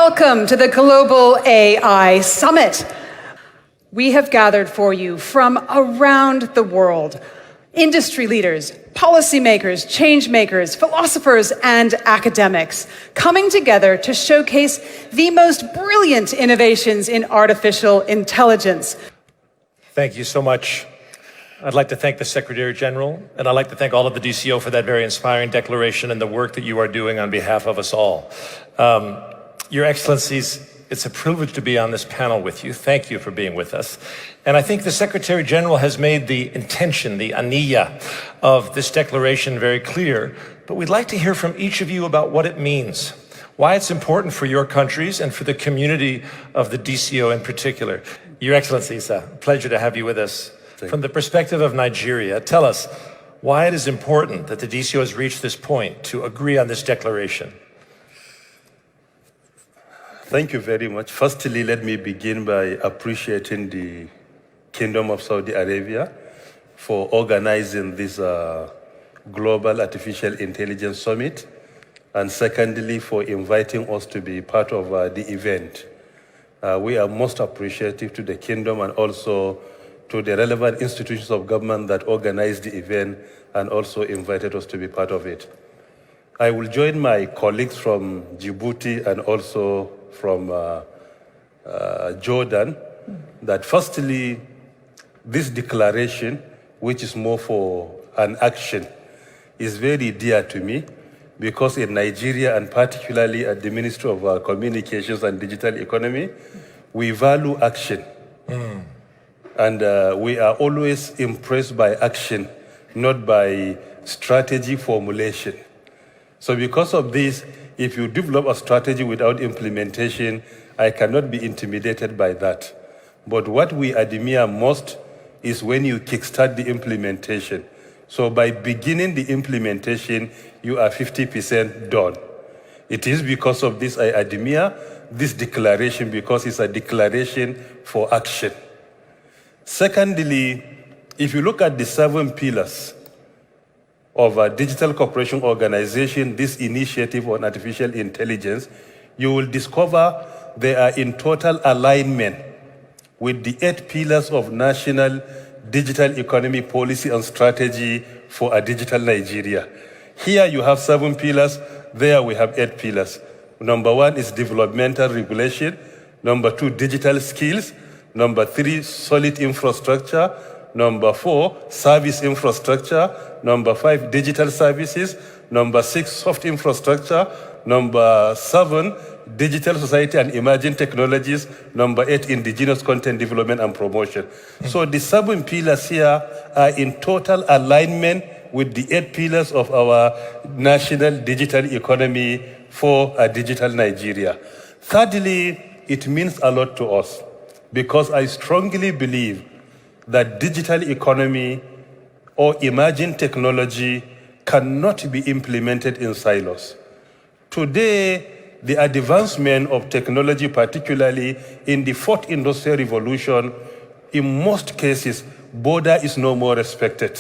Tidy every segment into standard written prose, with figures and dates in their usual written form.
Welcome to the Global AI Summit. We have gathered for you from around the world industry leaders, policymakers, change makers, philosophers, and academics coming together to showcase the most brilliant innovations in artificial intelligence. Thank you so much. I'd like to thank the Secretary General, and I'd like to thank all of the DCO for that very inspiring declaration and the work that you are doing on behalf of us all. Your Excellencies, it's a privilege to be on this panel with you. Thank you for being with us. And I think the Secretary General has made the intention, the aniya of this declaration very clear, but we'd like to hear from each of you about what it means, why it's important for your countries and for the community of the DCO in particular. Your Excellencies, a pleasure to have you with us. From the perspective of Nigeria, tell us why it is important that the DCO has reached this point to agree on this declaration. Thank you very much. Firstly, let me begin by appreciating the Kingdom of Saudi Arabia for organizing this Global Artificial Intelligence Summit, and secondly, for inviting us to be part of the event. We are most appreciative to the Kingdom and also to the relevant institutions of government that organized the event and also invited us to be part of it. I will join my colleagues from Djibouti and also from Jordan, that firstly, this declaration, which is more for an action, is very dear to me because in Nigeria and particularly at the Ministry of Communications and Digital Economy, we value action. And we are always impressed by action, not by strategy formulation. So because of this, if you develop a strategy without implementation, I cannot be intimidated by that. But what we admire most is when you kickstart the implementation. So by beginning the implementation, you are 50% done. It is because of this I admire this declaration, because it's a declaration for action. Secondly, if you look at the 7 pillars of a digital cooperation organization, this initiative on artificial intelligence, you will discover they are in total alignment with the 8 pillars of national digital economy policy and strategy for a digital Nigeria. Here you have 7 pillars, there we have 8 pillars. Number 1 is developmental regulation. Number 2, digital skills. Number 3, solid infrastructure. Number 4, service infrastructure. Number 5, digital services. Number 6, soft infrastructure. Number 7, digital society and emerging technologies. Number 8, indigenous content development and promotion. So the 7 pillars here are in total alignment with the 8 pillars of our national digital economy for a digital Nigeria. Thirdly, it means a lot to us because I strongly believe that digital economy or emerging technology cannot be implemented in silos. Today, the advancement of technology, particularly in the 4th industrial revolution, in most cases, border is no more respected,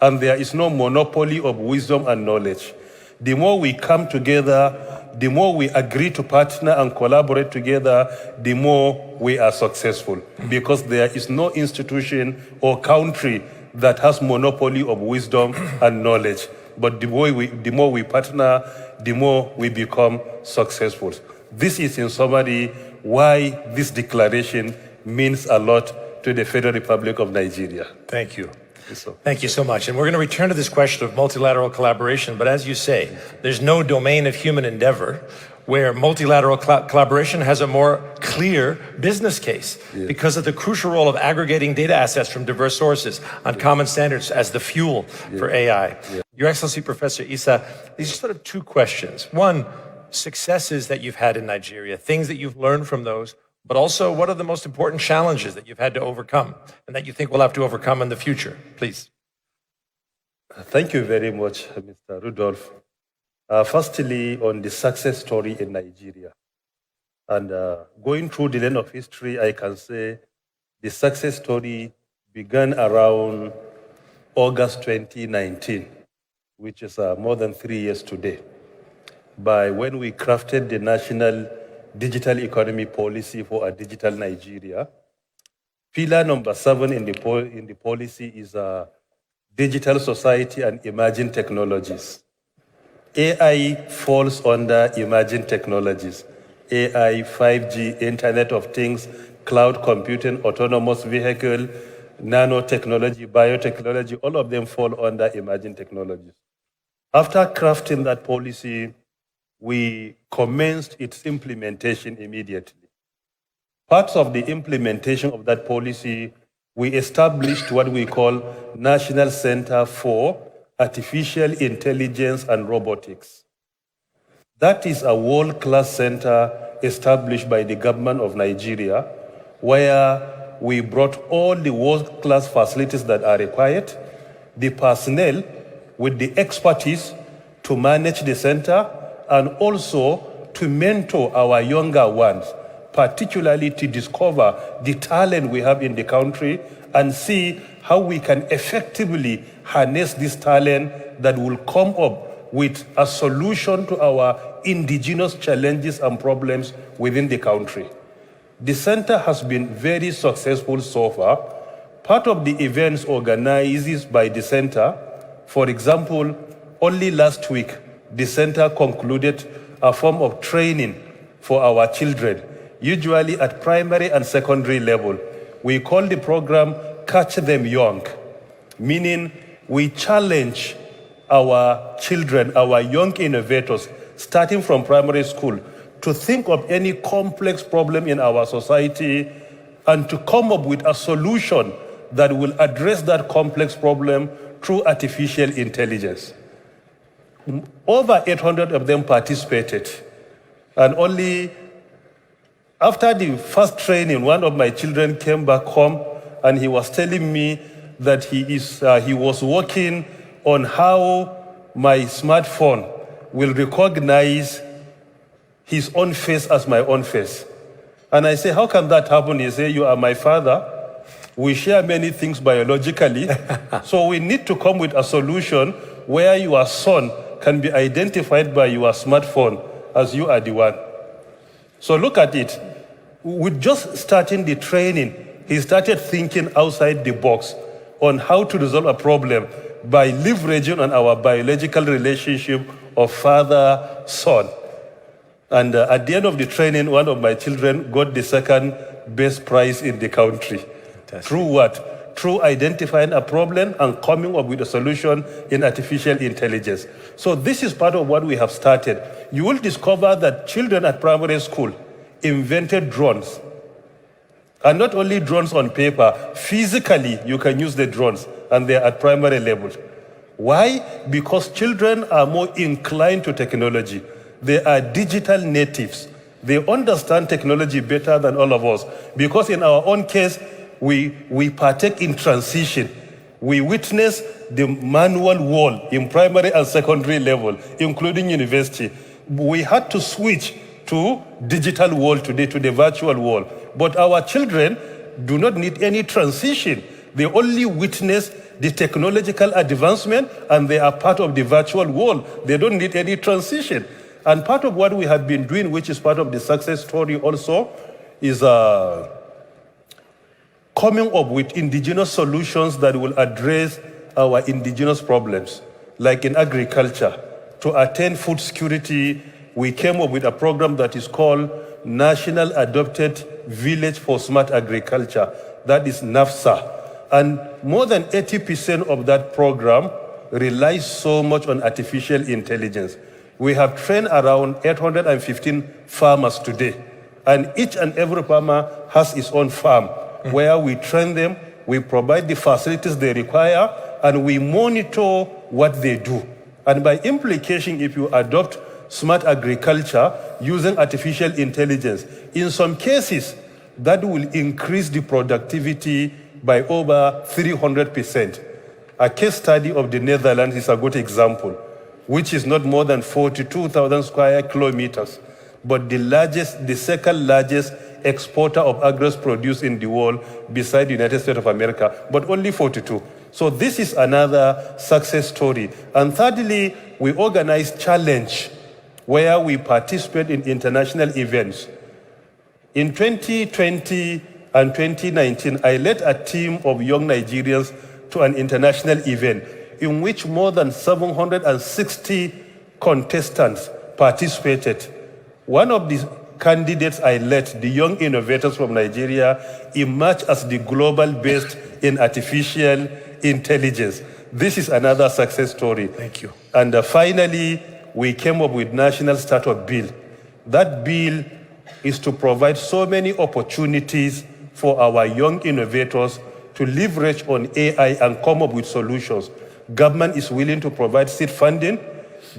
and there is no monopoly of wisdom and knowledge. The more we come together, the more we agree to partner and collaborate together, the more we are successful. Because there is no institution or country that has monopoly of wisdom and knowledge. But the more we partner, the more we become successful. This is in summary why this declaration means a lot to the Federal Republic of Nigeria. Thank you. Thank you so much. And we're going to return to this question of multilateral collaboration, but as you say, there's no domain of human endeavor where multilateral collaboration has a more clear business case because of the crucial role of aggregating data assets from diverse sources on common standards as the fuel for AI. Your Excellency, Professor Issa, these are sort of 2 questions. One, successes that you've had in Nigeria, things that you've learned from those, but also what are the most important challenges that you've had to overcome and that you think we'll have to overcome in the future? Please. Thank you very much, Mr. Rudolph. Firstly, on the success story in Nigeria. And going through the lane of history, I can say the success story began around August 2019, which is more than 3 years today, by when we crafted the National digital economy policy for a digital Nigeria. Pillar number 7 in the policy is digital society and emerging technologies. AI falls under emerging technologies. AI, 5G, Internet of Things, cloud computing, autonomous vehicle, nanotechnology, biotechnology, all of them fall under emerging technologies. After crafting that policy, we commenced its implementation immediately. Parts of the implementation of that policy, we established what we call National Center for Artificial Intelligence and Robotics. That is a world-class center established by the government of Nigeria, where we brought all the world-class facilities that are required, the personnel with the expertise to manage the center, and also to mentor our younger ones, particularly to discover the talent we have in the country and see how we can effectively harness this talent that will come up with a solution to our indigenous challenges and problems within the country. The center has been very successful so far. Part of the events organized by the center, for example, only last week, the center concluded a form of training for our children, usually at primary and secondary level. We call the program Catch Them Young, meaning we challenge our children, our young innovators, starting from primary school, to think of any complex problem in our society and to come up with a solution that will address that complex problem through artificial intelligence. Over 800 of them participated, and only after the first training, one of my children came back home and he was telling me that he was working on how my smartphone will recognize his own face as my own face. And I say, how can that happen? He say, you are my father. We share many things biologically. So we need to come with a solution where your son can be identified by your smartphone as you are the one. So look at it. With just starting the training, he started thinking outside the box on how to resolve a problem by leveraging on our biological relationship of father-son. And at the end of the training, one of my children got the second best prize in the country. Fantastic. Through what? Through identifying a problem and coming up with a solution in artificial intelligence. So this is part of what we have started. You will discover that children at primary school invented drones. And not only drones on paper, physically you can use the drones, and they're at primary level. Why? Because children are more inclined to technology. They are digital natives. They understand technology better than all of us. Because in our own case, we partake in transition. We witness the manual world in primary and secondary level, including university. We had to switch to digital world today, to the virtual world. But our children do not need any transition. They only witness the technological advancement and they are part of the virtual world. They don't need any transition. And part of what we have been doing, which is part of the success story also, is coming up with indigenous solutions that will address our indigenous problems. Like in agriculture, to attain food security, we came up with a program that is called National Adopted Village for Smart Agriculture. That is NAFSA. And more than 80% of that program relies so much on artificial intelligence. We have trained around 815 farmers today. And each and every farmer has his own farm where we train them, we provide the facilities they require, and we monitor what they do. And by implication, if you adopt smart agriculture using artificial intelligence, in some cases, that will increase the productivity by over 300%. A case study of the Netherlands is a good example, which is not more than 42,000 square kilometers, but the second largest exporter of agro-produce in the world beside the United States of America, but only 42. So this is another success story. And thirdly, we organize challenge, where we participate in international events. In 2020 and 2019, I led a team of young Nigerians to an international event in which more than 760 contestants participated. One of the candidates I led, the young innovators from Nigeria, emerged as the global best in artificial intelligence. This is another success story. Thank you. And finally, we came up with National Startup Bill. That bill is to provide so many opportunities for our young innovators to leverage on AI and come up with solutions. Government is willing to provide seed funding.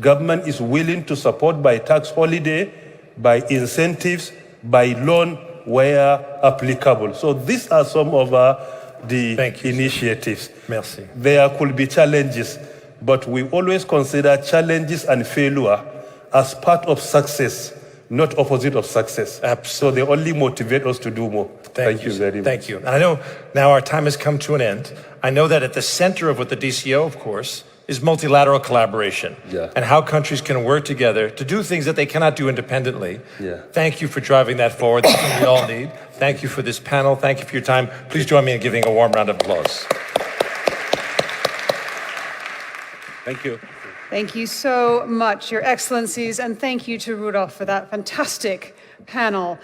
Government is willing to support by tax holiday, by incentives, by loan where applicable. So these are some of the initiatives. Merci. There could be challenges, but we always consider challenges and failure as part of success, not opposite of success. Absolutely. So they only motivate us to do more. Thank you very much. Thank you. And I know now our time has come to an end. I know that at the center of what the DCO, of course, is multilateral collaboration and how countries can work together to do things that they cannot do independently. Thank you for driving that forward. That's what we all need. Thank you for this panel. Thank you for your time. Please join me in giving a warm round of applause. Thank you. Thank you so much, Your Excellencies, and thank you to Rudolph for that fantastic panel.